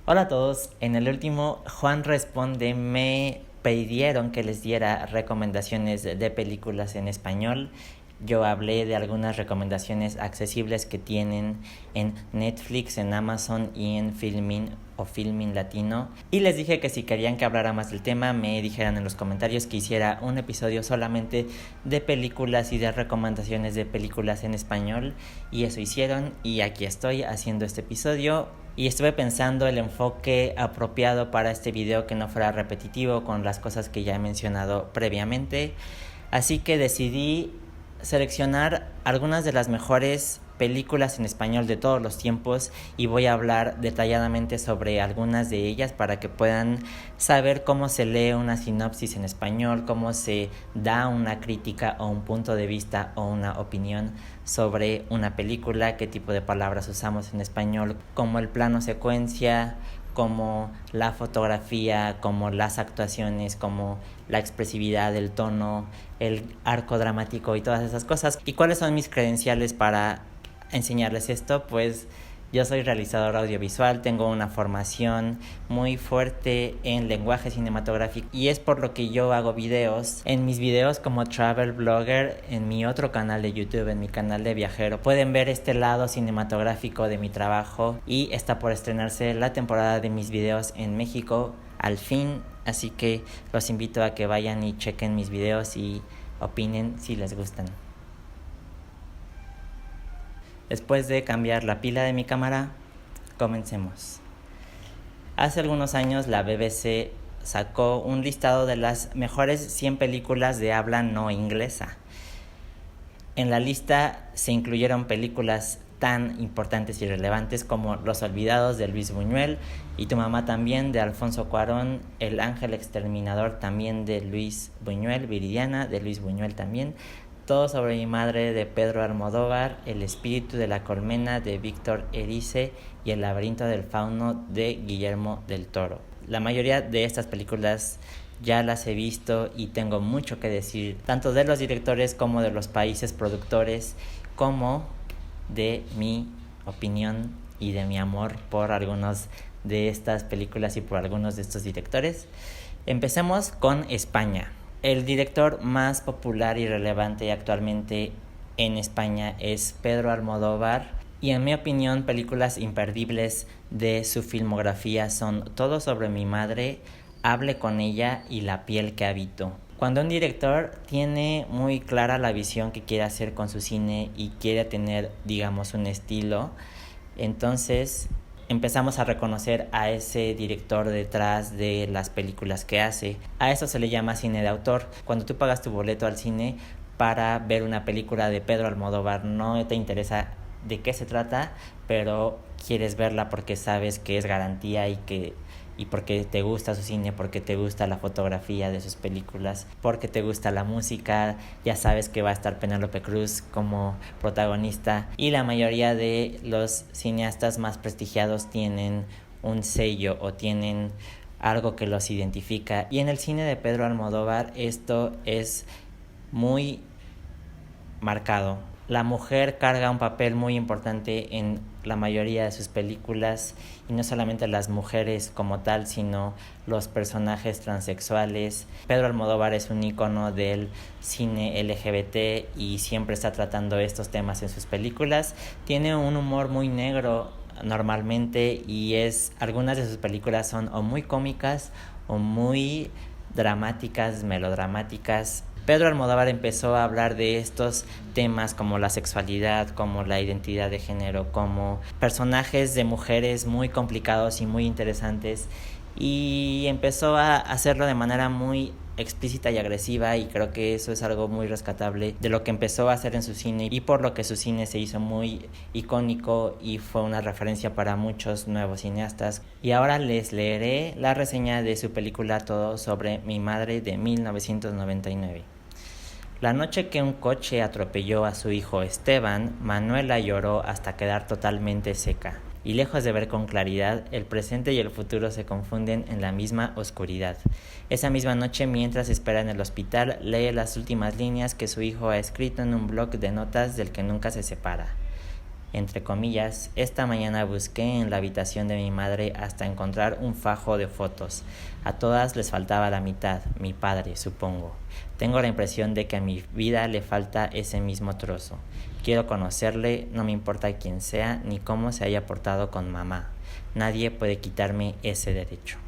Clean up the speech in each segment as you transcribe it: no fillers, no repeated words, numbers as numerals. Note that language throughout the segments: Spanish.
Hola a todos, en el último Juan Responde me pidieron que les diera recomendaciones de películas en español. Yo hablé de algunas recomendaciones accesibles que tienen en Netflix, en Amazon y en Filmin o Filmin Latino. Y les dije que si querían que hablara más del tema, me dijeran en los comentarios que hiciera un episodio solamente de películas y de recomendaciones de películas en español. Y eso hicieron y aquí estoy haciendo este episodio. Y estuve pensando el enfoque apropiado para este video que no fuera repetitivo con las cosas que ya he mencionado previamente. Así que decidí seleccionar algunas de las mejores películas en español de todos los tiempos y voy a hablar detalladamente sobre algunas de ellas para que puedan saber cómo se lee una sinopsis en español, cómo se da una crítica o un punto de vista o una opinión sobre una película, qué tipo de palabras usamos en español, como el plano secuencia, como la fotografía, como las actuaciones, como la expresividad, el tono, el arco dramático y todas esas cosas. ¿Y cuáles son mis credenciales para enseñarles esto? Pues yo soy realizador audiovisual, tengo una formación muy fuerte en lenguaje cinematográfico y es por lo que yo hago videos. En mis videos como travel blogger, en mi otro canal de YouTube, en mi canal de viajero, pueden ver este lado cinematográfico de mi trabajo y está por estrenarse la temporada de mis videos en México al fin, así que los invito a que vayan y chequen mis videos y opinen si les gustan. Después de cambiar la pila de mi cámara, comencemos. Hace algunos años la BBC sacó un listado de las mejores 100 películas de habla no inglesa. En la lista se incluyeron películas tan importantes y relevantes como Los Olvidados de Luis Buñuel y Tu mamá también de Alfonso Cuarón, El ángel exterminador también de Luis Buñuel, Viridiana de Luis Buñuel también, Todo sobre mi madre de Pedro Almodóvar, El espíritu de la colmena de Víctor Erice y El laberinto del fauno de Guillermo del Toro. La mayoría de estas películas ya las he visto y tengo mucho que decir, tanto de los directores como de los países productores, como de mi opinión y de mi amor por algunos de estas películas y por algunos de estos directores. Empecemos con España. El director más popular y relevante actualmente en España es Pedro Almodóvar y en mi opinión películas imperdibles de su filmografía son Todo sobre mi madre, Hable con ella y La piel que habito. Cuando un director tiene muy clara la visión que quiere hacer con su cine y quiere tener, digamos, un estilo, entonces empezamos a reconocer a ese director detrás de las películas que hace. A eso se le llama cine de autor. Cuando tú pagas tu boleto al cine para ver una película de Pedro Almodóvar, no te interesa de qué se trata, pero quieres verla porque sabes que es garantía y porque te gusta su cine, porque te gusta la fotografía de sus películas, porque te gusta la música, ya sabes que va a estar Penélope Cruz como protagonista y la mayoría de los cineastas más prestigiados tienen un sello o tienen algo que los identifica y en el cine de Pedro Almodóvar esto es muy marcado. La mujer carga un papel muy importante en la mayoría de sus películas y no solamente las mujeres como tal, sino los personajes transexuales. Pedro Almodóvar es un ícono del cine LGBT y siempre está tratando estos temas en sus películas. Tiene un humor muy negro normalmente y algunas de sus películas son o muy cómicas o muy dramáticas, melodramáticas. Pedro Almodóvar empezó a hablar de estos temas como la sexualidad, como la identidad de género, como personajes de mujeres muy complicados y muy interesantes y empezó a hacerlo de manera muy explícita y agresiva y creo que eso es algo muy rescatable de lo que empezó a hacer en su cine y por lo que su cine se hizo muy icónico y fue una referencia para muchos nuevos cineastas. Y ahora les leeré la reseña de su película Todo sobre mi madre de 1999. La noche que un coche atropelló a su hijo Esteban, Manuela lloró hasta quedar totalmente seca. Y lejos de ver con claridad, el presente y el futuro se confunden en la misma oscuridad. Esa misma noche, mientras espera en el hospital, lee las últimas líneas que su hijo ha escrito en un bloc de notas del que nunca se separa. entre comillas, esta mañana busqué en la habitación de mi madre hasta encontrar un fajo de fotos. A todas les faltaba la mitad, mi padre, supongo. Tengo la impresión de que a mi vida le falta ese mismo trozo. Quiero conocerle, no me importa quién sea ni cómo se haya portado con mamá. Nadie puede quitarme ese derecho.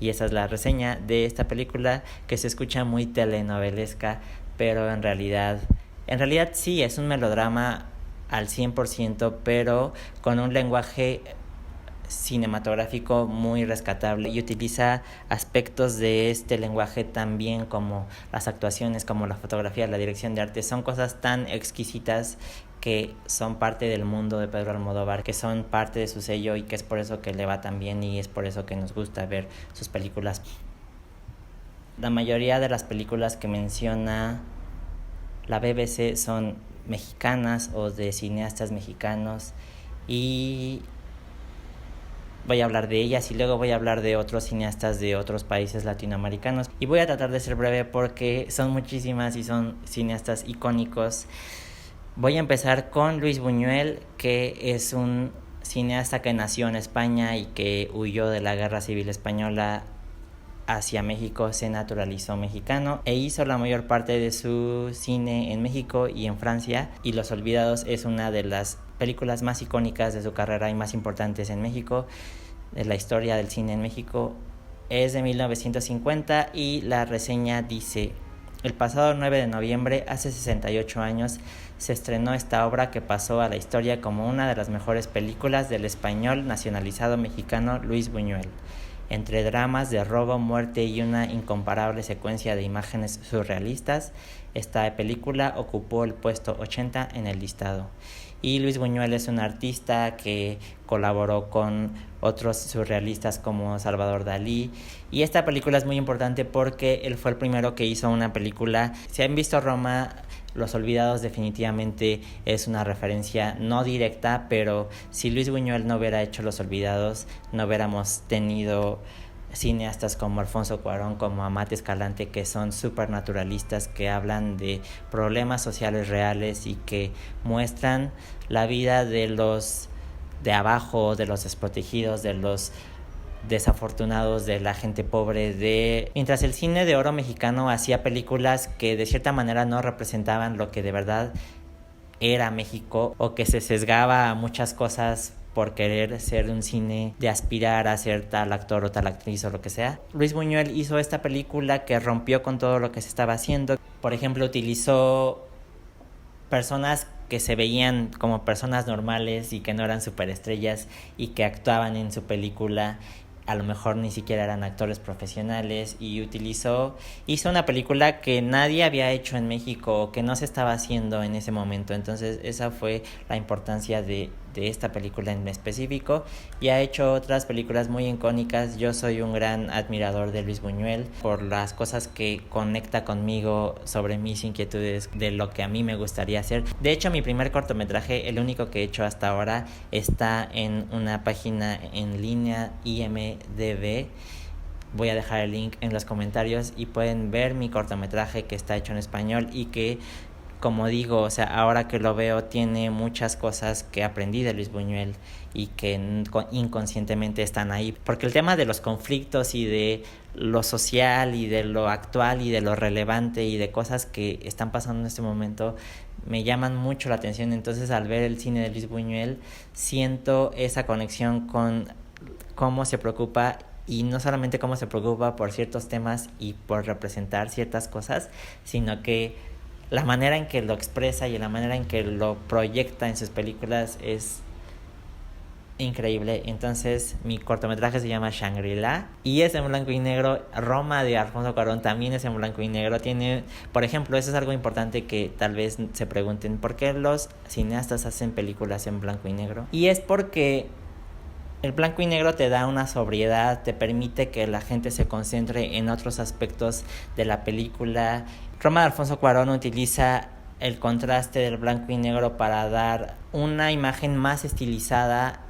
Y esa es la reseña de esta película, que se escucha muy telenovelesca, pero en realidad sí, es un melodrama al 100%, pero con un lenguaje cinematográfico muy rescatable, y utiliza aspectos de este lenguaje también, como las actuaciones, como la fotografía, la dirección de arte. Son cosas tan exquisitas que son parte del mundo de Pedro Almodóvar, que son parte de su sello, y que es por eso que le va tan bien y es por eso que nos gusta ver sus películas. La mayoría de las películas que menciona la BBC son mexicanas o de cineastas mexicanos, y voy a hablar de ellas y luego voy a hablar de otros cineastas de otros países latinoamericanos, y voy a tratar de ser breve porque son muchísimas y son cineastas icónicos. Voy a empezar con Luis Buñuel, que es un cineasta que nació en España y que huyó de la Guerra Civil Española hacia México, se naturalizó mexicano e hizo la mayor parte de su cine en México y en Francia. Y Los Olvidados es una de las películas más icónicas de su carrera y más importantes en México, de la historia del cine en México. Es de 1950 y la reseña dice: el pasado 9 de noviembre, hace 68 años, se estrenó esta obra que pasó a la historia como una de las mejores películas del español nacionalizado mexicano Luis Buñuel. Entre dramas de robo, muerte y una incomparable secuencia de imágenes surrealistas, esta película ocupó el puesto 80 en el listado. Y Luis Buñuel es un artista que colaboró con otros surrealistas como Salvador Dalí. Y esta película es muy importante porque él fue el primero que hizo una película. Si han visto Roma, Los Olvidados definitivamente es una referencia no directa, pero si Luis Buñuel no hubiera hecho Los Olvidados, no hubiéramos tenido cineastas como Alfonso Cuarón, como Amate Escalante, que son supernaturalistas, que hablan de problemas sociales reales y que muestran la vida de los de abajo, de los desprotegidos, de los desafortunados, de la gente pobre. Mientras el cine de oro mexicano hacía películas que de cierta manera no representaban lo que de verdad era México, o que se sesgaba a muchas cosas por querer ser un cine de aspirar a ser tal actor o tal actriz o lo que sea, Luis Buñuel hizo esta película que rompió con todo lo que se estaba haciendo. Por ejemplo, utilizó personas que se veían como personas normales y que no eran superestrellas y que actuaban en su película. A lo mejor ni siquiera eran actores profesionales, y hizo una película que nadie había hecho en México o que no se estaba haciendo en ese momento. Entonces esa fue la importancia de esta película en específico, y ha hecho otras películas muy icónicas. Yo soy un gran admirador de Luis Buñuel por las cosas que conecta conmigo sobre mis inquietudes de lo que a mí me gustaría hacer. De hecho, mi primer cortometraje, el único que he hecho hasta ahora, está en una página en línea, IMDb. Voy a dejar el link en los comentarios y pueden ver mi cortometraje, que está hecho en español y que, como digo, o sea, ahora que lo veo, tiene muchas cosas que aprendí de Luis Buñuel y que inconscientemente están ahí. Porque el tema de los conflictos y de lo social y de lo actual y de lo relevante y de cosas que están pasando en este momento me llaman mucho la atención. Entonces, al ver el cine de Luis Buñuel, siento esa conexión con cómo se preocupa, y no solamente cómo se preocupa por ciertos temas y por representar ciertas cosas, sino que la manera en que lo expresa y la manera en que lo proyecta en sus películas es increíble. Entonces, mi cortometraje se llama Shangri-La y es en blanco y negro. Roma, de Alfonso Cuarón, también es en blanco y negro. Tiene, por ejemplo, eso es algo importante que tal vez se pregunten: ¿por qué los cineastas hacen películas en blanco y negro? Y es porque el blanco y negro te da una sobriedad, te permite que la gente se concentre en otros aspectos de la película. Roma, de Alfonso Cuarón, utiliza el contraste del blanco y negro para dar una imagen más estilizada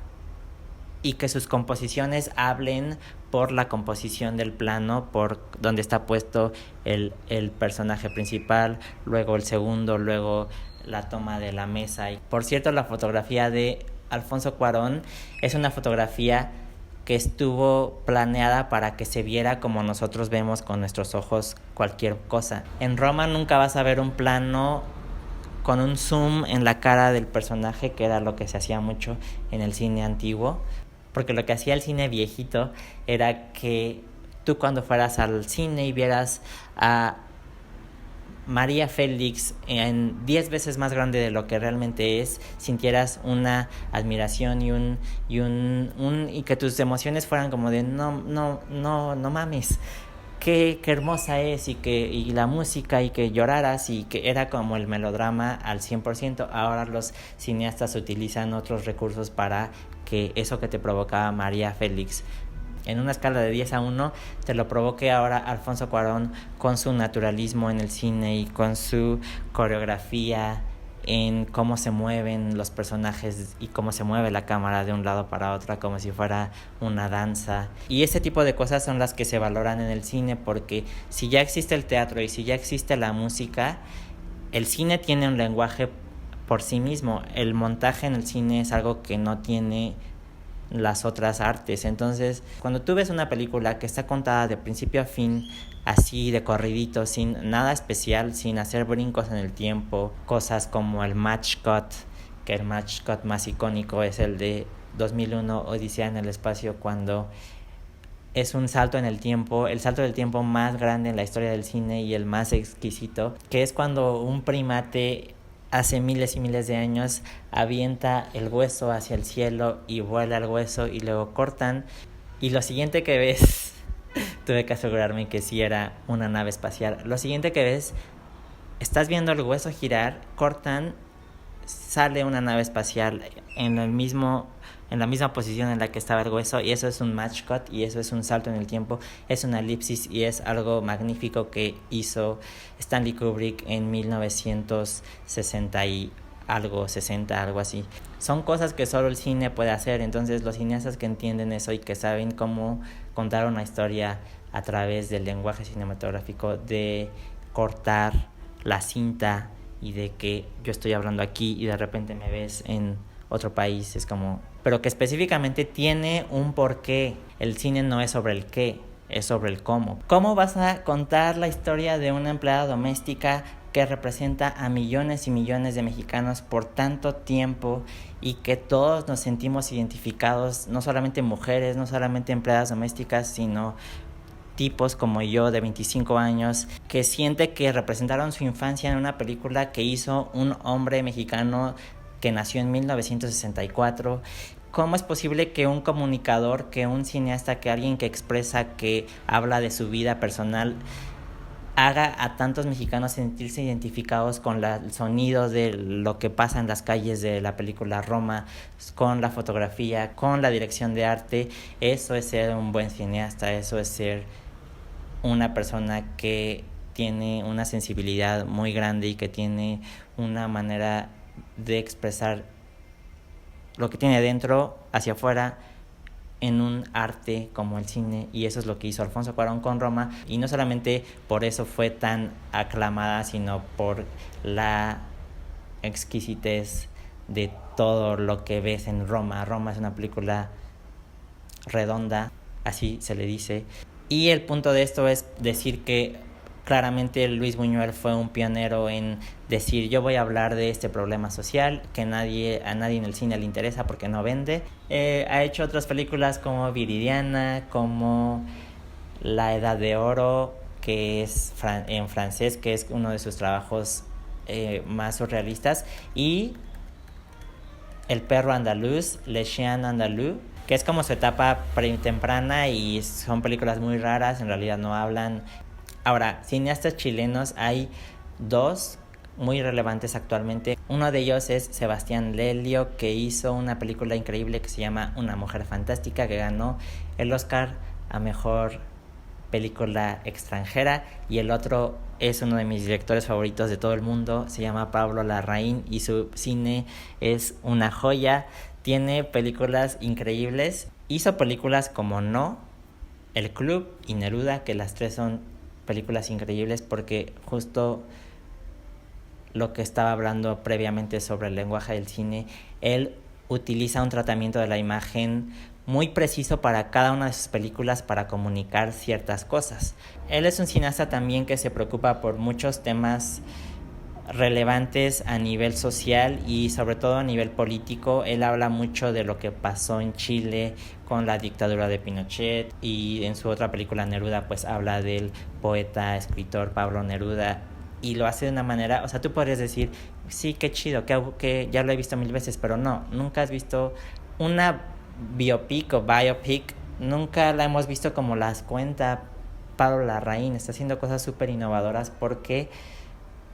y que sus composiciones hablen por la composición del plano, por donde está puesto el personaje principal, luego el segundo, luego la toma de la mesa. Y por cierto, la fotografía de Alfonso Cuarón es una fotografía que estuvo planeada para que se viera como nosotros vemos con nuestros ojos cualquier cosa. En Roma nunca vas a ver un plano con un zoom en la cara del personaje, que era lo que se hacía mucho en el cine antiguo, porque lo que hacía el cine viejito era que tú cuando fueras al cine y vieras a María Félix en 10 veces más grande de lo que realmente es, sintieras una admiración y que tus emociones fueran como de no mames, qué hermosa es, y la música, y que lloraras, y que era como el melodrama al 100%. Ahora los cineastas utilizan otros recursos para que eso que te provocaba María Félix en una escala de 10 a 1 te lo provoque ahora Alfonso Cuarón, con su naturalismo en el cine y con su coreografía en cómo se mueven los personajes y cómo se mueve la cámara de un lado para otro como si fuera una danza. Y ese tipo de cosas son las que se valoran en el cine, porque si ya existe el teatro y si ya existe la música, el cine tiene un lenguaje por sí mismo. El montaje en el cine es algo que no tiene las otras artes. Entonces, cuando tú ves una película que está contada de principio a fin, así de corridito, sin nada especial, sin hacer brincos en el tiempo, cosas como el match cut, que el match cut más icónico es el de 2001 Odisea en el espacio, cuando es un salto en el tiempo, el salto del tiempo más grande en la historia del cine y el más exquisito, que es cuando un primate hace miles y miles de años avienta el hueso hacia el cielo y vuela el hueso y luego cortan, y lo siguiente que ves tuve que asegurarme que sí era una nave espacial. Lo siguiente que ves, estás viendo el hueso girar, cortan, sale una nave espacial en la misma posición en la que estaba el hueso, y eso es un match cut, y eso es un salto en el tiempo, es una elipsis, y es algo magnífico que hizo Stanley Kubrick en 1960 y algo, 60, algo así. Son cosas que solo el cine puede hacer. Entonces los cineastas que entienden eso y que saben cómo contar una historia a través del lenguaje cinematográfico, de cortar la cinta y de que yo estoy hablando aquí y de repente me ves en otro país, es como, pero que específicamente tiene un porqué. El cine no es sobre el qué, es sobre el cómo. ¿Cómo vas a contar la historia de una empleada doméstica que representa a millones y millones de mexicanos por tanto tiempo, y que todos nos sentimos identificados, no solamente mujeres, no solamente empleadas domésticas, sino tipos como yo de 25 años que siente que representaron su infancia en una película que hizo un hombre mexicano que nació en 1964? ¿Cómo es posible que un comunicador, que un cineasta, que alguien que expresa, que habla de su vida personal, haga a tantos mexicanos sentirse identificados con el sonido de lo que pasa en las calles de la película Roma, con la fotografía, con la dirección de arte? Eso es ser un buen cineasta, eso es ser una persona que tiene una sensibilidad muy grande y que tiene una manera de expresar lo que tiene dentro hacia afuera en un arte como el cine. Y eso es lo que hizo Alfonso Cuarón con Roma, y no solamente por eso fue tan aclamada, sino por la exquisitez de todo lo que ves en Roma. Roma es una película redonda, así se le dice. Y el punto de esto es decir que claramente Luis Buñuel fue un pionero en decir: yo voy a hablar de este problema social que a nadie en el cine le interesa porque no vende. Ha hecho otras películas como Viridiana, como La Edad de Oro, que es en francés, que es uno de sus trabajos más surrealistas, y El perro andaluz, Le Chien andalou, que es como su etapa temprana, y son películas muy raras, en realidad no hablan. Ahora, cineastas chilenos hay dos muy relevantes actualmente. Uno de ellos es Sebastián Lelio, que hizo una película increíble que se llama Una mujer fantástica, que ganó el Oscar a mejor película extranjera. Y el otro es uno de mis directores favoritos de todo el mundo, se llama Pablo Larraín, y su cine es una joya. Tiene películas increíbles. Hizo películas como No, El Club y Neruda, que las tres son películas increíbles porque justo lo que estaba hablando previamente sobre el lenguaje del cine, él utiliza un tratamiento de la imagen muy preciso para cada una de sus películas para comunicar ciertas cosas. Él es un cineasta también que se preocupa por muchos temas relevantes a nivel social y sobre todo a nivel político. Él habla mucho de lo que pasó en Chile con la dictadura de Pinochet, y en su otra película Neruda pues habla del poeta, escritor Pablo Neruda, y lo hace de una manera, o sea, tú podrías decir, sí, qué chido, que ya lo he visto 1000 veces, pero no, nunca has visto una biopic o biopic, nunca la hemos visto como las cuenta Pablo Larraín. Está haciendo cosas súper innovadoras porque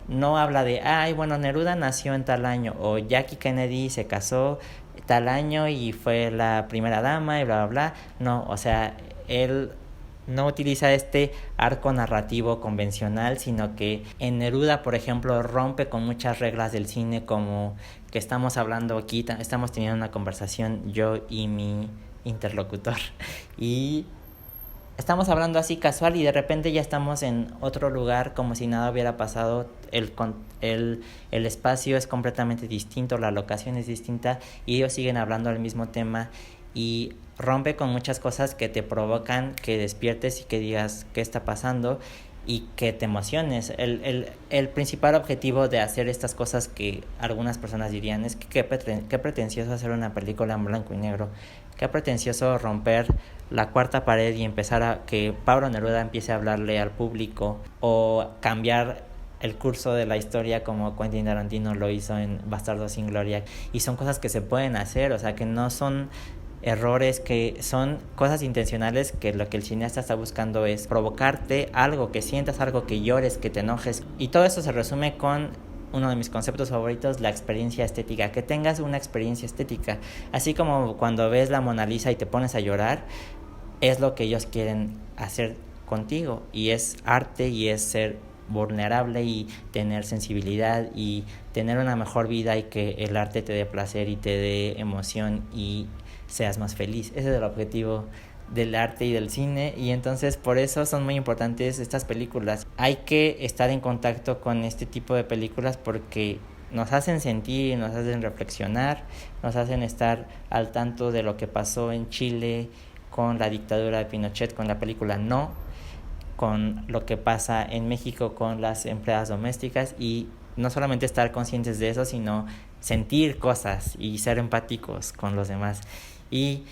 no habla de, ay, bueno, Neruda nació en tal año, o Jackie Kennedy se casó tal año y fue la primera dama y bla, bla, bla. No, o sea, él no utiliza este arco narrativo convencional, sino que en Neruda, por ejemplo, rompe con muchas reglas del cine, como que estamos hablando aquí, estamos teniendo una conversación yo y mi interlocutor, y estamos hablando así casual y de repente ya estamos en otro lugar como si nada hubiera pasado. El espacio es completamente distinto, la locación es distinta y ellos siguen hablando del mismo tema, y rompe con muchas cosas que te provocan que despiertes y que digas qué está pasando y que te emociones. El principal objetivo de hacer estas cosas, que algunas personas dirían, es que qué pretencioso hacer una película en blanco y negro, qué pretencioso romper la cuarta pared y empezar a que Pablo Neruda empiece a hablarle al público, o cambiar el curso de la historia como Quentin Tarantino lo hizo en Bastardos sin Gloria. Y son cosas que se pueden hacer, o sea, que no son errores, que son cosas intencionales, que lo que el cineasta está buscando es provocarte algo, que sientas algo, que llores, que te enojes. Y todo eso se resume con uno de mis conceptos favoritos, la experiencia estética, que tengas una experiencia estética. Así como cuando ves la Mona Lisa y te pones a llorar, es lo que ellos quieren hacer contigo, y es arte, y es ser vulnerable y tener sensibilidad y tener una mejor vida, y que el arte te dé placer y te dé emoción y seas más feliz. Ese es el objetivo del arte y del cine, y entonces por eso son muy importantes estas películas. Hay que estar en contacto con este tipo de películas porque nos hacen sentir, nos hacen reflexionar, nos hacen estar al tanto de lo que pasó en Chile con la dictadura de Pinochet, con la película No, con lo que pasa en México con las empleadas domésticas, y no solamente estar conscientes de eso, sino sentir cosas y ser empáticos con los demás. Y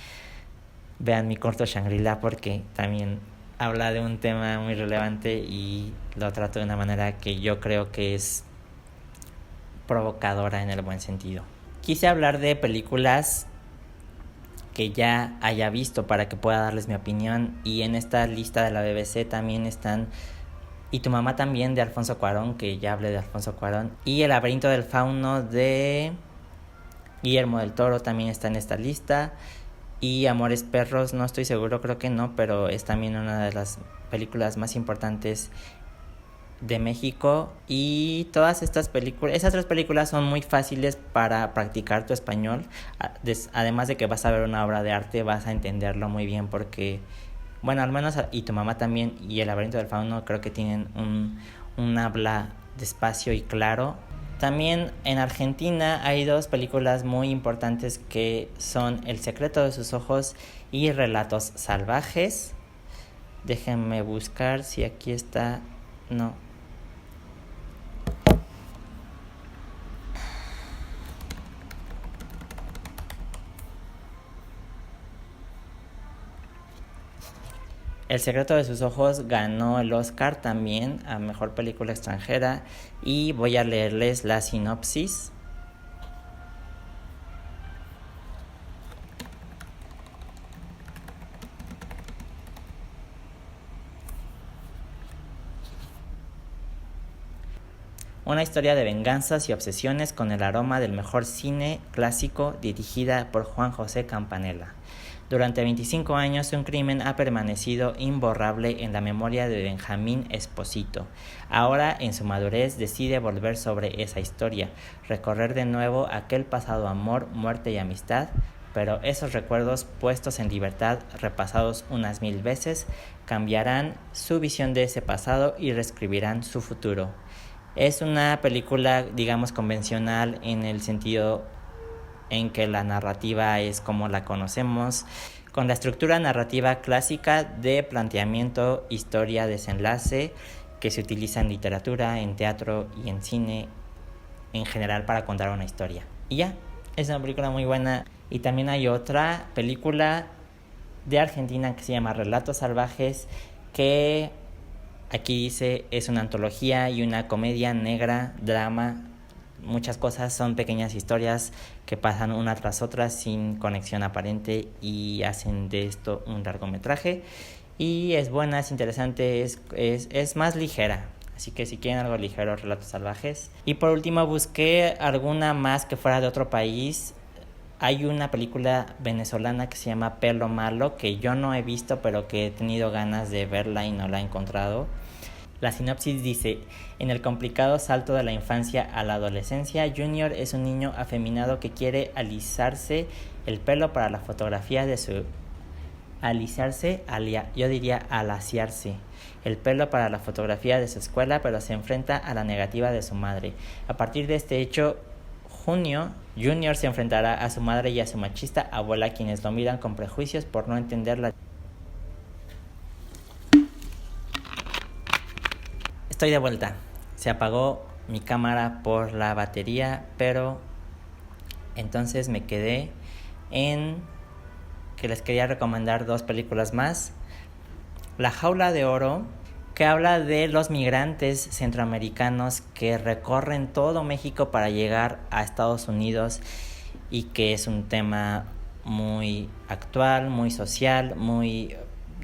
vean mi corto Shangri-La, porque también habla de un tema muy relevante y lo trato de una manera que yo creo que es provocadora en el buen sentido. Quise hablar de películas que ya haya visto para que pueda darles mi opinión, y en esta lista de la BBC también están Y tu mamá también, de Alfonso Cuarón, que ya hablé de Alfonso Cuarón, y El laberinto del fauno de Guillermo del Toro también está en esta lista, y Amores Perros, no estoy seguro, creo que no, pero es también una de las películas más importantes de México. Y todas estas películas, esas tres películas son muy fáciles para practicar tu español, además de que vas a ver una obra de arte, vas a entenderlo muy bien, porque, bueno, al menos Y tu mamá también y El laberinto del fauno creo que tienen un habla despacio y claro. También en Argentina hay dos películas muy importantes que son El secreto de sus ojos y Relatos salvajes. Déjenme buscar si aquí está. No. El secreto de sus ojos ganó el Oscar también a Mejor Película Extranjera, y voy a leerles la sinopsis. Una historia de venganzas y obsesiones con el aroma del mejor cine clásico, dirigida por Juan José Campanella. Durante 25 años, un crimen ha permanecido imborrable en la memoria de Benjamín Esposito. Ahora, en su madurez, decide volver sobre esa historia, recorrer de nuevo aquel pasado amor, muerte y amistad, pero esos recuerdos puestos en libertad, repasados unas 1000 veces, cambiarán su visión de ese pasado y reescribirán su futuro. Es una película, digamos, convencional en el sentido en que la narrativa es como la conocemos, con la estructura narrativa clásica de planteamiento, historia, desenlace, que se utiliza en literatura, en teatro y en cine en general para contar una historia. Y ya, es una película muy buena. Y también hay otra película de Argentina que se llama Relatos Salvajes, que aquí dice es una antología y una comedia negra, drama. Muchas cosas, son pequeñas historias que pasan una tras otra sin conexión aparente y hacen de esto un largometraje. Y es buena, es interesante, es más ligera. Así que si quieren algo ligero, Relatos Salvajes. Y por último busqué alguna más que fuera de otro país. Hay una película venezolana que se llama Pelo Malo, que yo no he visto, pero que he tenido ganas de verla y no la he encontrado. La sinopsis dice: en el complicado salto de la infancia a la adolescencia, Junior es un niño afeminado que quiere alisarse el pelo para la fotografía de su... yo diría alaciarse el pelo para la fotografía de su escuela, pero se enfrenta a la negativa de su madre. A partir de este hecho, Junior se enfrentará a su madre y a su machista abuela, quienes lo miran con prejuicios por no entender la... Estoy de vuelta. Se apagó mi cámara por la batería, pero entonces me quedé en que les quería recomendar 2 películas más. La Jaula de Oro, que habla de los migrantes centroamericanos que recorren todo México para llegar a Estados Unidos, y que es un tema muy actual, muy social, muy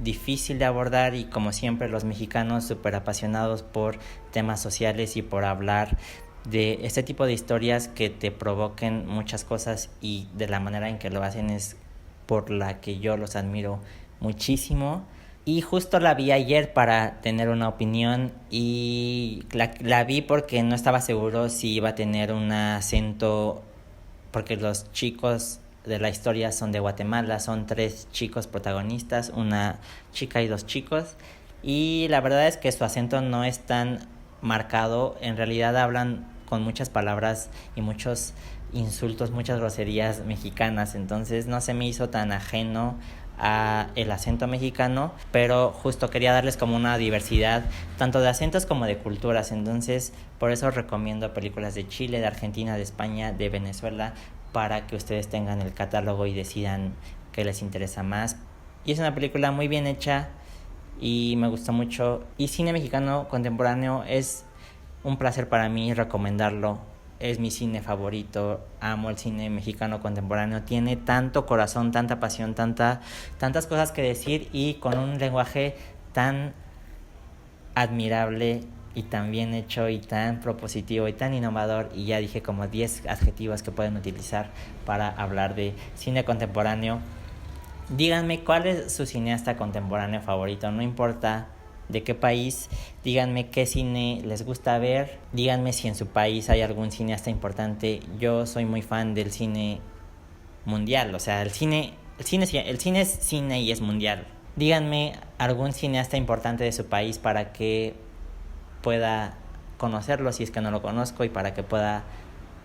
difícil de abordar, y como siempre los mexicanos súper apasionados por temas sociales y por hablar de este tipo de historias que te provoquen muchas cosas, y de la manera en que lo hacen es por la que yo los admiro muchísimo. Y justo la vi ayer para tener una opinión, y la vi porque no estaba seguro si iba a tener un acento, porque los chicos de la historia son de Guatemala, son 3 chicos protagonistas, una chica y 2 chicos, y la verdad es que su acento no es tan marcado. En realidad hablan con muchas palabras y muchos insultos, muchas groserías mexicanas, entonces no se me hizo tan ajeno a el acento mexicano, pero justo quería darles como una diversidad tanto de acentos como de culturas. Entonces por eso recomiendo películas de Chile, de Argentina, de España, de Venezuela, para que ustedes tengan el catálogo y decidan qué les interesa más. Y es una película muy bien hecha y me gustó mucho, y cine mexicano contemporáneo es un placer para mí recomendarlo. Es mi cine favorito, amo el cine mexicano contemporáneo, tiene tanto corazón, tanta pasión, tantas cosas que decir, y con un lenguaje tan admirable y tan bien hecho y tan propositivo y tan innovador. Y ya dije como 10 adjetivos que pueden utilizar para hablar de cine contemporáneo. Díganme cuál es su cineasta contemporáneo favorito, no importa de qué país. Díganme qué cine les gusta ver, díganme si en su país hay algún cineasta importante. Yo soy muy fan del cine mundial, o sea, el cine es cine y es mundial. Díganme algún cineasta importante de su país para que pueda conocerlo si es que no lo conozco, y para que pueda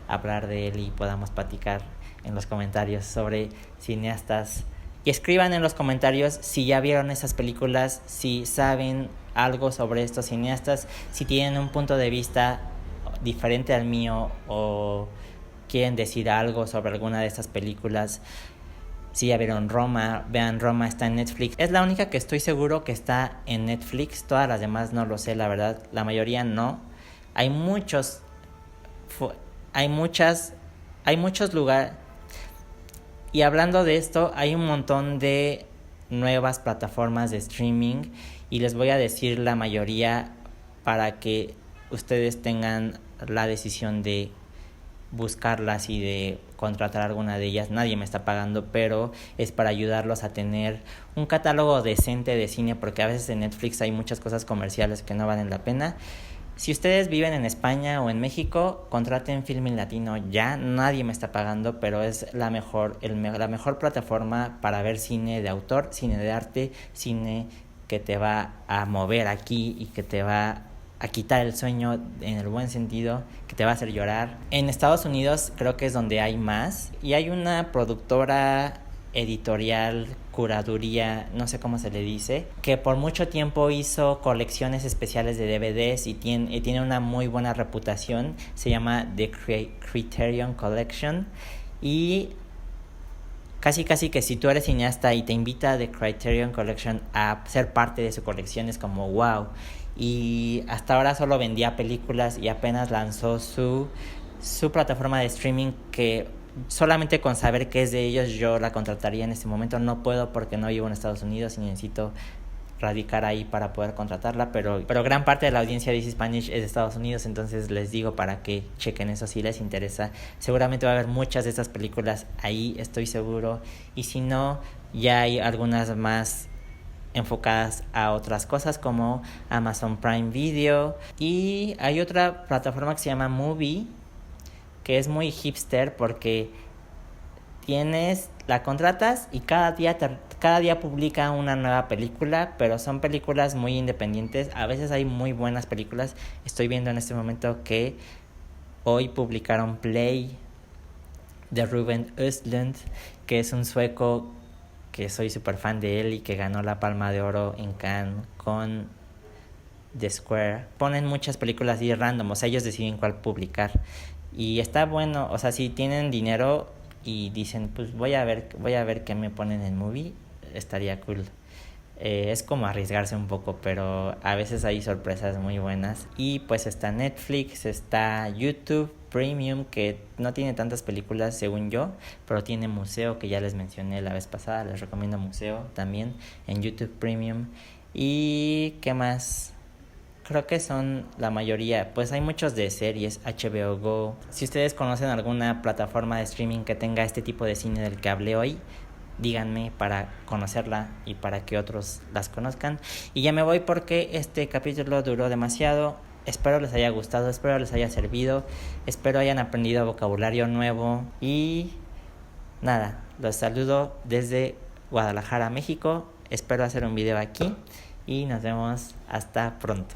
hablar de él y podamos platicar en los comentarios sobre cineastas. Y escriban en los comentarios si ya vieron esas películas, si saben algo sobre estos cineastas, si tienen un punto de vista diferente al mío o quieren decir algo sobre alguna de estas películas. Si ya vieron Roma, vean Roma, está en Netflix. Es la única que estoy seguro que está en Netflix, todas las demás no lo sé, la verdad, la mayoría no. Hay muchos lugares. Y hablando de esto, hay un montón de nuevas plataformas de streaming, y les voy a decir la mayoría para que ustedes tengan la decisión de buscarlas y de contratar alguna de ellas. Nadie me está pagando, pero es para ayudarlos a tener un catálogo decente de cine, porque a veces en Netflix hay muchas cosas comerciales que no valen la pena. Si ustedes viven en España o en México, contraten Filmin Latino ya. Nadie me está pagando, pero es la mejor plataforma para ver cine de autor, cine de arte, cine que te va a mover aquí y que te va a quitar el sueño en el buen sentido, que te va a hacer llorar. En Estados Unidos creo que es donde hay más, y hay una productora editorial, curaduría, no sé cómo se le dice, que por mucho tiempo hizo colecciones especiales de DVDs y tiene una muy buena reputación. Se llama The Criterion Collection, y casi que si tú eres cineasta y te invita a The Criterion Collection a ser parte de su colección, es como wow. Y hasta ahora solo vendía películas y apenas lanzó su plataforma de streaming, que solamente con saber que es de ellos yo la contrataría en este momento. No puedo porque no vivo en Estados Unidos y necesito radicar ahí para poder contratarla, pero gran parte de la audiencia de Easy Spanish es de Estados Unidos, entonces les digo para que chequen eso si les interesa. Seguramente va a haber muchas de estas películas ahí, estoy seguro, y si no, ya hay algunas más enfocadas a otras cosas como Amazon Prime Video, y hay otra plataforma que se llama Movie, que es muy hipster porque la contratas y cada día publica una nueva película, pero son películas muy independientes. A veces hay muy buenas películas. Estoy viendo en este momento que hoy publicaron Play de Ruben Östlund, que es un sueco que soy súper fan de él y que ganó la Palma de Oro en Cannes con The Square. Ponen muchas películas así random, o sea, ellos deciden cuál publicar. Y está bueno, o sea, si tienen dinero y dicen, pues voy a ver qué me ponen en Movie, estaría cool. Es como arriesgarse un poco, pero a veces hay sorpresas muy buenas. Y pues está Netflix, está YouTube Premium, que no tiene tantas películas según yo, pero tiene Museo, que ya les mencioné la vez pasada. Les recomiendo Museo también en YouTube Premium. ¿Y qué más? Creo que son la mayoría. Pues hay muchos de series, HBO Go. Si ustedes conocen alguna plataforma de streaming que tenga este tipo de cine del que hablé hoy, díganme para conocerla y para que otros las conozcan. Y ya me voy porque este capítulo duró demasiado. Espero les haya gustado, espero les haya servido, espero hayan aprendido vocabulario nuevo. Y nada, los saludo desde Guadalajara, México. Espero hacer un video aquí y nos vemos hasta pronto.